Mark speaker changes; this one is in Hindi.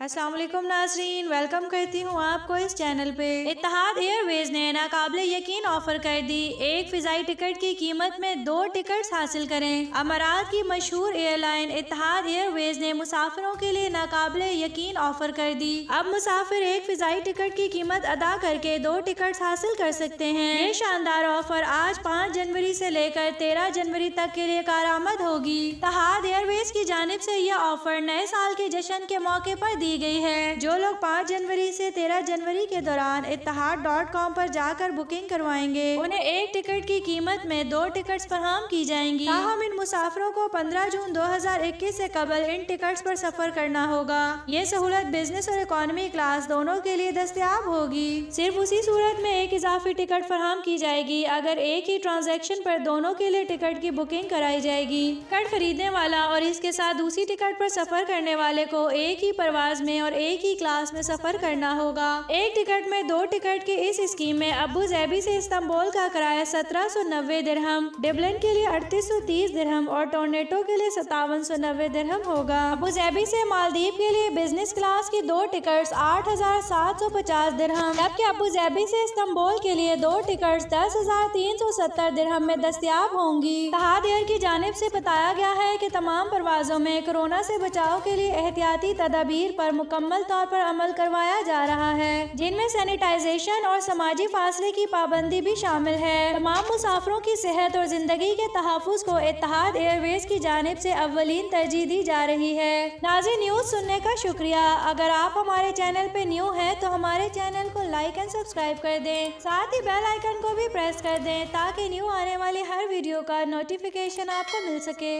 Speaker 1: अस्सलाम वालेकुम नाज़रीन, वेलकम करती हूँ आपको इस चैनल पे। इत्तेहाद एयरवेज ने नाकाबिले यकीन ऑफर कर दी, एक फिजाई टिकट की कीमत में 2 टिकट्स हासिल करें। अमारात की मशहूर एयरलाइन इत्तेहाद एयरवेज ने मुसाफिरों के लिए नाकाबिले यकीन ऑफर कर दी। अब मुसाफिर एक फिजाई टिकट की कीमत अदा करके 2 टिकट्स हासिल कर सकते हैं। ये शानदार ऑफर आज 5 जनवरी से लेकर 13 जनवरी तक के लिए कारआमद होगी। इत्तेहाद एयरवेज की जानिब से यह ऑफर नए साल के जश्न के मौके पर दी गई है। जो लोग 5 जनवरी से 13 जनवरी के दौरान इत्तेहाद.com पर जाकर बुकिंग करवाएंगे, उन्हें एक टिकट की कीमत में 2 टिकट्स फराहम की जाएंगी। ताहम इन मुसाफिरों को 15 जून 2021 से कबल इन टिकट्स पर सफर करना होगा। ये सहूलत बिजनेस और इकोनॉमी क्लास दोनों के लिए दस्तयाब होगी। सिर्फ उसी सूरत में एक इजाफी टिकट फराहम की जाएगी अगर एक ही ट्रांजैक्शन पर दोनों के लिए टिकट की बुकिंग कराई जाएगी। टिकट खरीदने वाला और इसके साथ दूसरी टिकट पर सफर करने वाले को एक ही परवाज में और एक ही क्लास में सफर करना होगा। एक टिकट में 2 टिकट की इस स्कीम में अबू धाबी से इस्तांबुल का किराया 1790 दिरहम, डबलिन के लिए 3830 दिरहम और टोरंटो के लिए 5790 दिरहम होगा। अबू धाबी से मालदीव के लिए बिजनेस क्लास की 2 टिकट्स 8750 दिरहम, जबकि अबू धाबी से इस्तांबुल के लिए 2 टिकट्स 10,370 दिरहम में दस्तयाब होंगी। इत्तेहाद एयर की जानिब से बताया गया है कि तमाम परवाजों में कोरोना से बचाव के लिए एहतियाती तदाबीर पर मुकम्मल तौर पर अमल करवाया जा रहा है, जिनमें सैनिटाइजेशन और समाजी फासले की पाबंदी भी शामिल है। तमाम मुसाफिरों की सेहत और जिंदगी के तहफ़्फ़ुज़ को इत्तेहाद एयरवेज की जानिब से अव्वलीन तरजीह दी जा रही है। नाज़रीन, न्यूज़ सुनने का शुक्रिया। अगर आप हमारे चैनल पे न्यू हैं तो हमारे चैनल को लाइक एंड सब्सक्राइब कर दें, साथ ही बेल आइकन को भी प्रेस कर दें ताकि न्यू आने वाली हर वीडियो का नोटिफिकेशन आपको मिल सके।